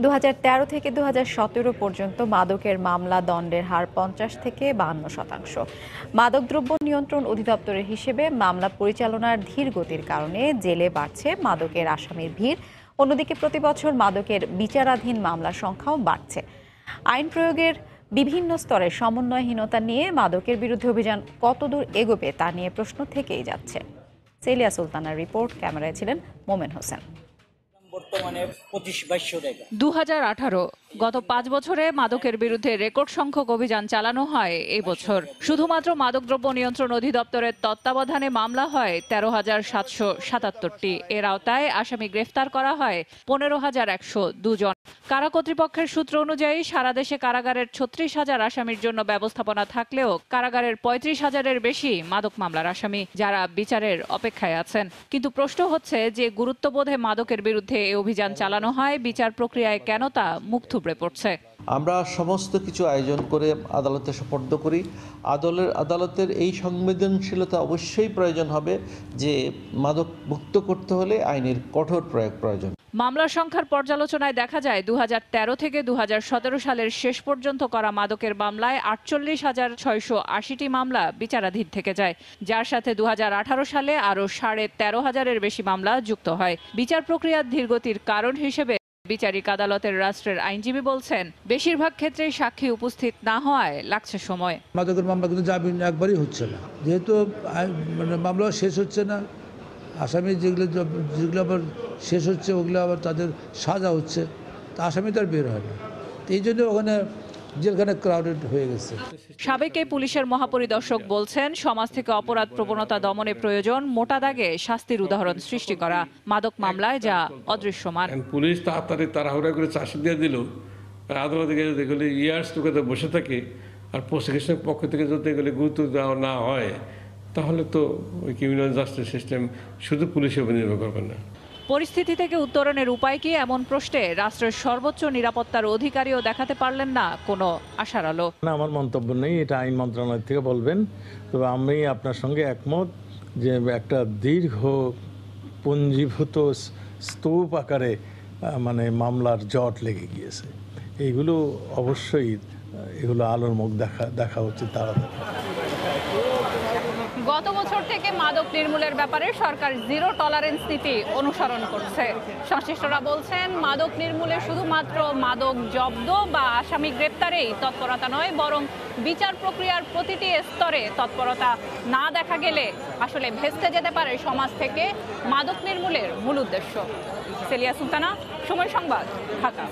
2013 থেকে 2017 পর্যন্ত মাদকের মামলা দণ্ডের হার 50 থেকে 52%। মাদকদ্রব্য নিয়ন্ত্রণ অধিদপ্তরের হিসেবে মামলা পরিচালনার ধীর গতির কারণে জেলে বাড়ছে মাদকের আসামির ভিড়। অন্যদিকে প্রতি বছর মাদকের বিচারাধীন মামলার সংখ্যাও বাড়ছে। আইন প্রয়োগের বিভিন্ন স্তরের সমন্বয়হীনতা নিয়ে মাদকের বিরুদ্ধে অভিযান কতদূর এগোবে তা নিয়ে প্রশ্ন থেকেই যাচ্ছে। সেলিয়া সুলতানার রিপোর্ট, ক্যামেরায় ছিলেন মোমেন হোসেন। 2018 গত 5 বছরে মাদকের বিরুদ্ধে রেকর্ড সংখ্যক অভিযান চালানো হয় এই বছর। শুধুমাত্র মাদকদ্রব্য নিয়ন্ত্রণ অধিদপ্তরের তত্ত্বাবধানে মামলা হয় 13,777টি। এর আওতায় আসামি গ্রেফতার করা হয় 15,102 জন। কারা কর্তৃপক্ষের সূত্র অনুযায়ী সারা দেশে কারাগারের 36,000 আসামির জন্য ব্যবস্থাপনা থাকলেও কারাগারের 35,000-এর বেশি মাদক মামলার আসামি, যারা বিচারের অপেক্ষায় আছেন। কিন্তু প্রশ্ন হচ্ছে যে গুরুত্ববোধে মাদকের বিরুদ্ধে এই অভিযান চালানো হয়, বিচার প্রক্রিয়ায় কেন তা মুখ থুবড়ে পড়ছে? আমরা সমস্ত কিছু আয়োজন করে আদালতে সোপর্দ করি। আদালতের এই সংবেদনশীলতা অবশ্যই প্রয়োজন হবে যে মাদক মুক্ত করতে হলে আইনের কঠোর প্রয়োগ প্রয়োজন। মামলার সংখ্যার পর্যালোচনায় দেখা যায় 2013 থেকে 2017 সালের শেষ পর্যন্ত করা মাদকের মামলায় 48,680টি মামলা বিচারাধীন থেকে যায়, যার সাথে 2018 সালে আরও 13,500-এর বেশি মামলা যুক্ত হয়। বিচার প্রক্রিয়ার ধীরগতির কারণ হিসেবে বিচারিক আদালতের রাষ্ট্রের আইনজীবী বলছেন, বেশিরভাগ ক্ষেত্রেই সাক্ষী উপস্থিত না হওয়ায় লাগছে সময়। মাদকের মামলা কিন্তু জামিন একবারই হচ্ছে না, যেহেতু মামলা শেষ হচ্ছে না, আসামি যেগুলো আবার শেষ হচ্ছে ওগুলো আবার তাদের সাজা হচ্ছে, তা আসামি তো আর বের হয় না। এই জন্য ওখানে জেলখানে ক্রাউডেড হয়ে গেছে। সাবেক পুলিশের মহাপরিদর্শক বলছেন, সমাজ থেকে অপরাধ প্রবণতা দমনে প্রয়োজন মোটা দাগে শাস্তির উদাহরণ সৃষ্টি করা। মাদক মামলায় যা অদৃশ্যমান। পুলিশ তাড়াহুড়া করে চার্জশিট দিয়ে দিল, আদালতে গেলে ইয়ার্স টুকাতে বসে থাকে, আর প্রসিকিউশনের পক্ষ থেকে যদি এগুলো গুরুত্ব দেওয়া না হয়, তাহলে তো ওই ক্রিমিনাল জাস্টিস সিস্টেম শুধু পুলিশের উপর নির্ভর করবে না। পরিস্থিতি থেকে উত্তরণের উপায় কি, এমন প্রশ্নে রাষ্ট্রের সর্বোচ্চ নিরাপত্তার অধিকারীও দেখাতে পারলেন না কোনো আশার আলো। আমার মন্তব্য নেই, এটা আইন মন্ত্রণালয় থেকে বলবেন। তবে আমি আপনার সঙ্গে একমত যে একটা দীর্ঘ পুঞ্জীভূত স্তূপ আকারে মামলার জট লেগে গিয়েছে। এইগুলো অবশ্যই আলোর মুখ দেখা উচিত তাড়াতাড়ি। গত বছর থেকে মাদক নির্মূলের ব্যাপারে সরকার জিরো টলারেন্স নীতি অনুসরণ করছে। সংশ্লিষ্টরা বলছেন, মাদক নির্মূলে শুধুমাত্র মাদক জব্দ বা আসামি গ্রেপ্তারেই তৎপরতা নয়, বরং বিচার প্রক্রিয়ার প্রতিটি স্তরে তৎপরতা না দেখা গেলে আসলে ভেস্তে যেতে পারে সমাজ থেকে মাদক নির্মূলের মূল উদ্দেশ্য। সেলিয়া সুলতানা, সময় সংবাদ, ঢাকা।